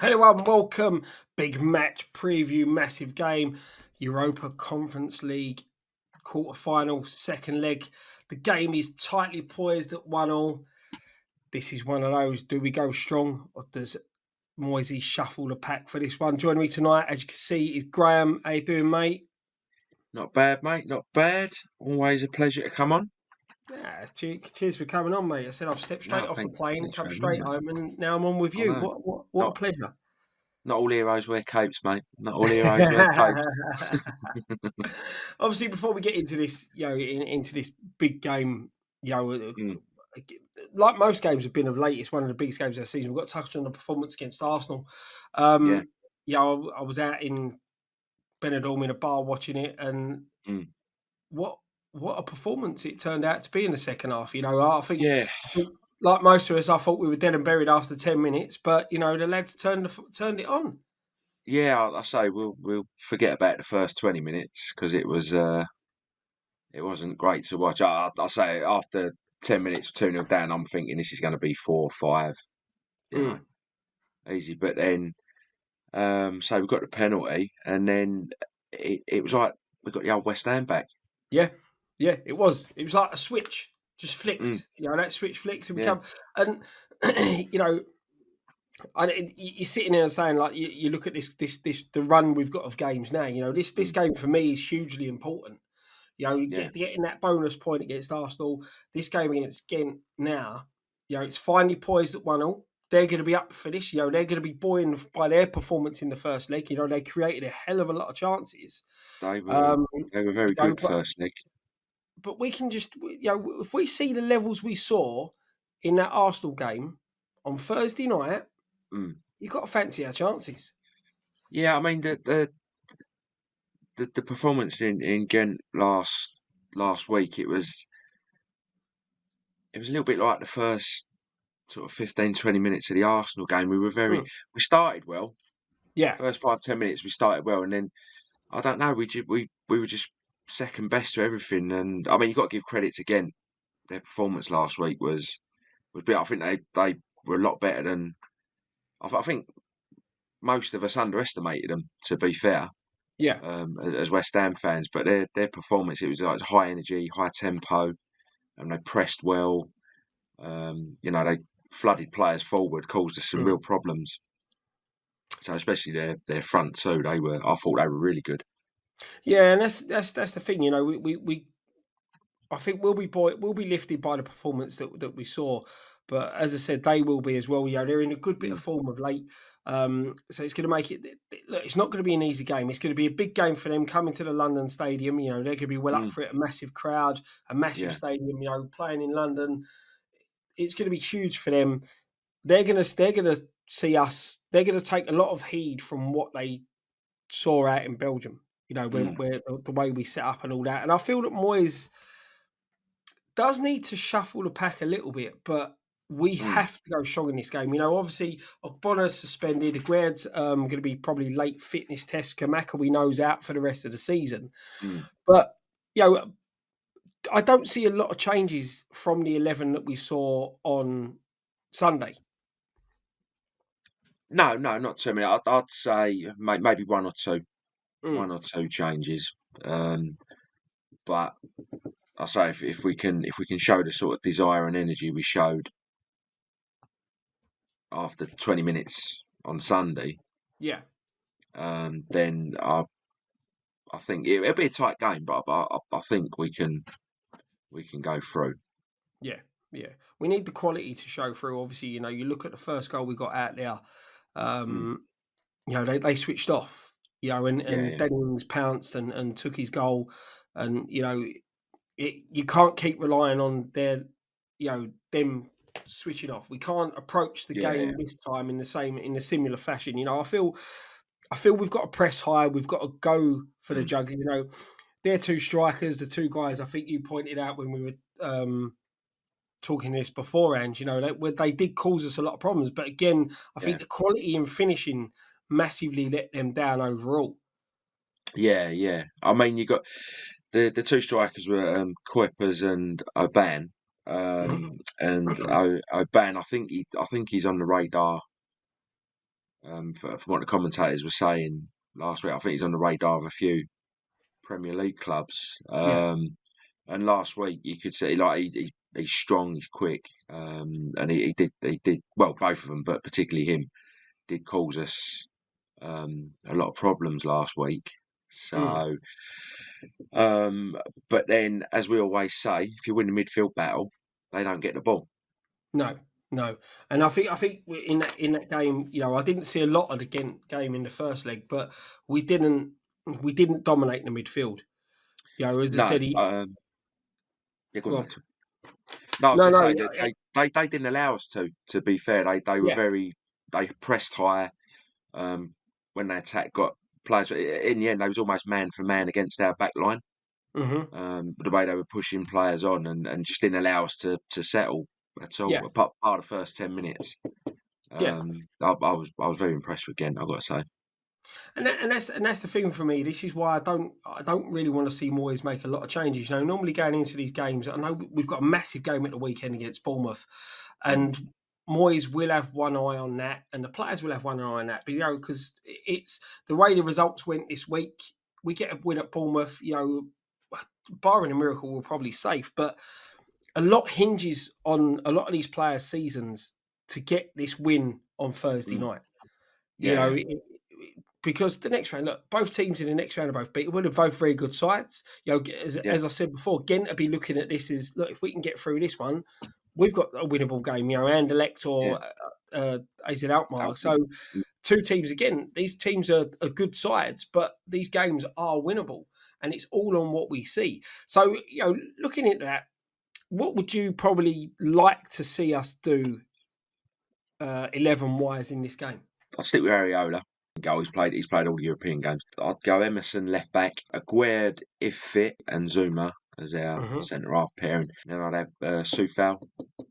Hello and welcome. Big match preview, massive game. Europa Conference League quarter-final, second leg. The game is tightly poised at 1-1. This is one of those. Do we go strong or does Moisey shuffle the pack for this one? Joining me tonight, as you can see, is Graham. How you doing, mate? Not bad, mate. Not bad. Always a pleasure to come on. Yeah, cheers for coming on, mate. I said I've stepped straight off the plane, Thanks for come having me, straight mate. home, and now I'm on with I you. know. What a Not pleasure. not all heroes wear capes, mate. Not all heroes wear capes. Obviously, before we get into this, into this big game, Mm, like most games have been of late, it's one of the biggest games of the season. We've got touched on the performance against Arsenal. yeah. I was out in Benidorm in a bar watching it, and Mm, what what a performance it turned out to be in the second half. yeah. I think like most of us, I thought we were dead and buried after 10 minutes, but the lads turned it on. Yeah. I say we'll forget about the first 20 minutes because it wasn't great to watch. I say after 10 minutes, 2-0 down, I'm thinking this is going to be 4-5. You know, Mm. easy. But then, so we got the penalty, and then it was like we got the old West Ham back. Yeah, yeah, it was. It was like a switch just Mm, flicked. That switch flicks and yeah. become and you know, you're sitting there and saying like you look at this the run we've got of games now. This Mm, game for me is hugely important. yeah. Getting that bonus point against Arsenal, this game against Gent now. It's finally poised at 1-0. They're going to be up for this. They're going to be buoyed by their performance in the first leg. They created a hell of a lot of chances. They were Um, they were very good but first leg. we can just, if we see the levels we saw in that Arsenal game on Thursday night, Mm. you've got to fancy our chances. Yeah, I mean the performance in Gent last week it was a little bit like the first sort of 15, 20 minutes of the Arsenal game. Mm. We started well. Yeah, First 5, 10 minutes we started well, and then I don't know, we were just second best to everything. And I mean you got to give credit to Gent. Their performance last week was bit. I think they were a lot better than I think most of us underestimated them, to be fair. yeah. As West Ham fans, but their performance, it was like high energy, high tempo, and they pressed well. They flooded players forward, caused us some Mm. real problems. So especially their front two, I thought they were really good. Yeah, and that's the thing. We I think we'll be lifted by the performance that we saw, but as I said, they will be as well. They're in a good bit of Mm, form of late, so it's going to make it. Look, it's not going to be an easy game. It's going to be a big game for them coming to the London Stadium. They're going to be well up mm, for it. A massive crowd, a massive yeah, stadium. Playing in London, it's going to be huge for them. They're gonna see us. They're gonna take a lot of heed from what they saw out in Belgium. When mm, where the way we set up and all that. And I feel that Moyes does need to shuffle the pack a little bit, but we mm, have to go strong in this game. Obviously, Ogbonna's suspended. Aguerd's going to be probably late fitness test. Kamaka, we know's out for the rest of the season. mm. But, you know, I don't see a lot of changes from the 11 that we saw on Sunday. No, not too many. I'd say maybe Mm, one or two changes. But I say if we can show the sort of desire and energy we showed after 20 minutes on Sunday, yeah, then I think it'll be a tight game, but I think we can go through. yeah, yeah. We need the quality to show through. Obviously, you look at the first goal we got out there. Mm, Um, they switched off, yeah, and yeah, Dennings pounced and took his goal. And, you can't keep relying on them switching off. We can't approach the yeah, yeah. game this time in a similar fashion. I feel we've got to press high. We've got to go for the Mm, jugular. They're two strikers, the two guys I think you pointed out when we were talking this beforehand. They did cause us a lot of problems, but again, I yeah, think the quality in finishing massively let them down overall. yeah, yeah. I mean, you got the two strikers were Kuipers and Oban. And Oban, I think he's on the radar from what the commentators were saying last week. I think he's on the radar of a few Premier League clubs. Yeah. And last week you could see like he's strong, he's quick, and he did well, both of them, but particularly him did cause us a lot of problems last week. Mm. So, but then as we always say, if you win the midfield battle, they don't get the ball. No, no, and I think in that game, I didn't see a lot of the Gent game in the first leg, but we didn't dominate the midfield. As I No, said, yeah, go go on, on. mate. No, I was No, going to no, say that they didn't allow us to. To be fair, they were yeah, they pressed high when they attacked. Got players in the end. They was almost man for man against our back line. hmm The way they were pushing players on and just didn't allow us to settle at yeah, all. Apart part of the first 10 minutes, yeah. I was very impressed with Gent. I've got to say. And that's the thing for me. This is why I don't really want to see Moyes make a lot of changes. Normally going into these games, I know we've got a massive game at the weekend against Bournemouth, Mm, and Moyes will have one eye on that, and the players will have one eye on that. But because it's the way the results went this week, we get a win at Bournemouth. Barring a miracle, we're probably safe. But a lot hinges on a lot of these players' seasons to get this win on Thursday mm, night. You yeah, know, yeah, because the next round, look, both teams in the next round are both beat. We're both very good sides. As, yeah, as I said before, Gent will be looking at this as look, if we can get through this one, we've got a winnable game. Anderlecht yeah. or AZ Alkmaar. Outlook. So two teams again. These teams are good sides, but these games are winnable, and it's all on what we see. So looking into that, what would you probably like to see us do 11 wise in this game? I'd stick with Areola. Goal. He's played all the European games. I'd go Emerson left back, Aguerd if fit, and Zuma as our Hmm. centre half pairing. Then I'd have Soufal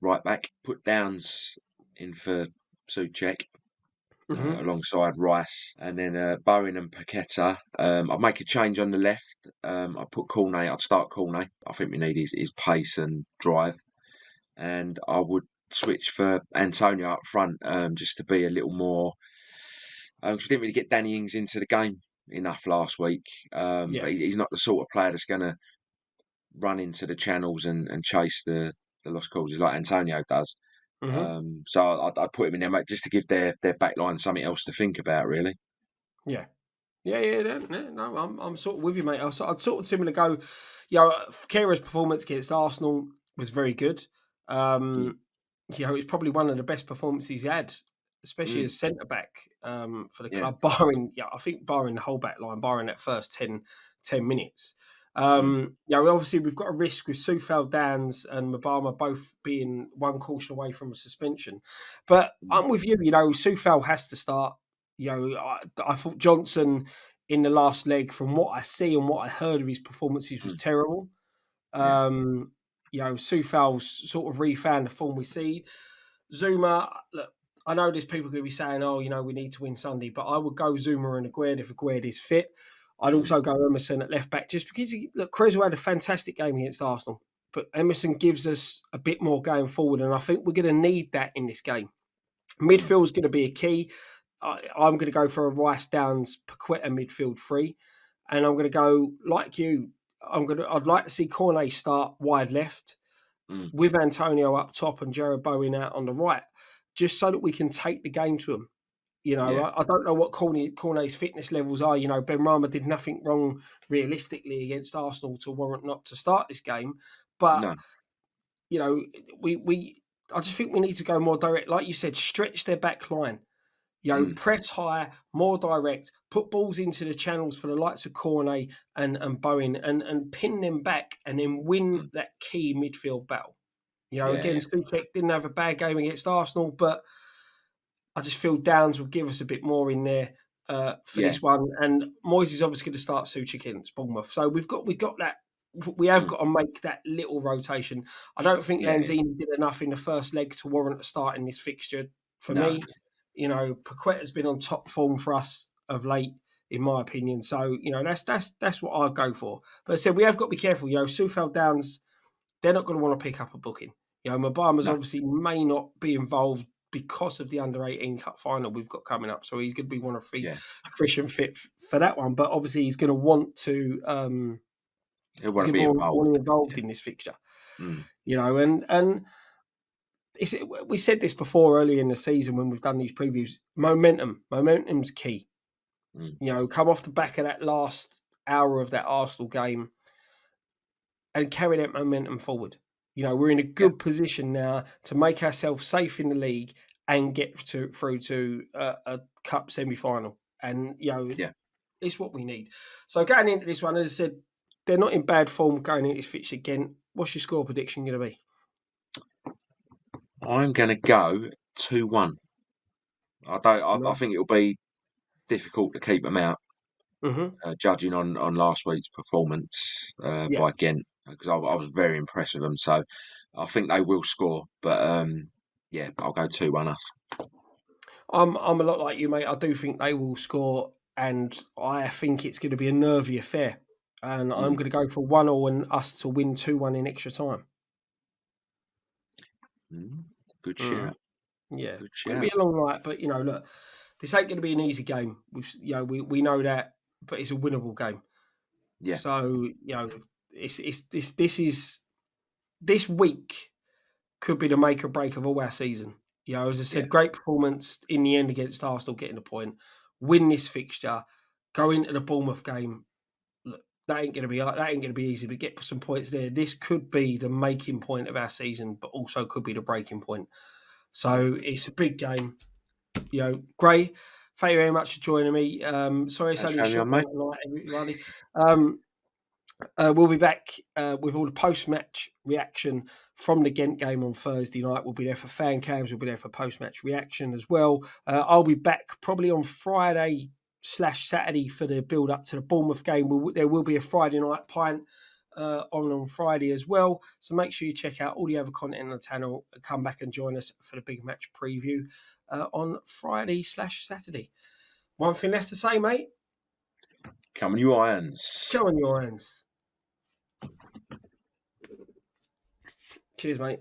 right back. Put Downs in for Soucek Hmm. alongside Rice, and then Bowen and Paqueta. I'd make a change on the left. I'd put Cornet. I'd start Cornet. I think we need his pace and drive, and I would switch for Antonio up front just to be a little more. 'Cause we didn't really get Danny Ings into the game enough last week, Yeah. but he's not the sort of player that's going to run into the channels and chase the lost causes like Antonio does. Hmm. So I'd put him in there, mate, just to give their back line something else to think about, really. Yeah. Yeah, no, I'm sort of with you, mate. I'd sort of similar go. Kera's performance against Arsenal was very good. Mm, Um, it's probably one of the best performances he's had, especially mm, as centre back for the yeah, club. I think barring the whole back line, barring that first 10 minutes. mm, Obviously we've got a risk with Soufal Downs and Mabama both being one caution away from a suspension. But mm, I'm with you. Soufal has to start. I thought Johnson in the last leg, from what I see and what I heard of his performances, was mm, terrible. yeah, Soufal's sort of refound the form we see. Zuma, look, I know there's people going to be saying, "Oh, we need to win Sunday," but I would go Zuma and Aguerd if Aguerd is fit. I'd mm, also go Emerson at left back just because Creswell had a fantastic game against Arsenal, but Emerson gives us a bit more going forward, and I think we're going to need that in this game. mm, Midfield's going to be a key. I'm going to go for a Rice Downs Paqueta midfield three, and I'm going to go like you. I'd like to see Cornet start wide left mm, with Antonio up top and Jared Bowen out on the right, just so that we can take the game to them. yeah, I don't know what Cornet's fitness levels are. Ben Rama did nothing wrong realistically against Arsenal to warrant not to start this game, but no, you know we I just think we need to go more direct, like you said, stretch their back line. mm, Press higher, more direct, put balls into the channels for the likes of Cornet and Bowen and pin them back and then win mm, that key midfield battle. yeah, Again, yeah, Soucek didn't have a bad game against Arsenal, but I just feel Downs will give us a bit more in there for yeah, this one. And Moyes is obviously going to start Soucek against Bournemouth. So we've got that. We have mm, got to make that little rotation. I don't think yeah, yeah, Lanzini did enough in the first leg to warrant a start in this fixture. For no, me, Paqueta's been on top form for us of late, in my opinion. So that's what I'd go for. But I said we have got to be careful. Soufal Downs, they're not going to want to pick up a booking. Mabama's no, obviously may not be involved because of the under-18 cup final we've got coming up. So he's going to be one of three Yeah. fresh and fit for that one. But obviously he's going to want to He'll want to be involved. in this fixture. Mm. You know, and we said this before early in the season when we've done these previews. Momentum's key. Mm. You know, come off the back of that last hour of that Arsenal game and carry that momentum forward. You know, we're in a good position now to make ourselves safe in the league and get through to a cup semi-final. And, you know, it's what we need. So going into this one, as I said, they're not in bad form going into this fixture again. What's your score prediction going to be? I'm going to go 2-1. I think it'll be difficult to keep them out, judging on last week's performance by Gent, because I was very impressed with them. So I think they will score, but I'll go 2-1 us. I'm a lot like you, mate. I do think they will score, and I think it's going to be a nervy affair. And I'm going to go for 1-1 and us to win 2-1 in extra time. Good shout. Yeah, good shout. It'll be a long night, but look, this ain't going to be an easy game. We know that, but it's a winnable game. Yeah. So this week could be the make or break of all our season. As I said, great performance in the end against Arsenal, getting the point, win this fixture, go into the Bournemouth game. Look, that ain't going to be easy. But get some points there. This could be the making point of our season, but also could be the breaking point. So it's a big game. Gray, thank you very much for joining me. Sorry, it's only a short one tonight, everybody. We'll be back with all the post-match reaction from the Gent game on Thursday night. We'll be there for fan cams. We'll be there for post-match reaction as well. I'll be back probably on Friday/Saturday for the build-up to the Bournemouth game. There will be a Friday night pint on Friday as well. So make sure you check out all the other content on the channel. Come back and join us for the big match preview on Friday/Saturday. One thing left to say, mate. Come on, you Irons. Come on, you Irons. Cheers, mate.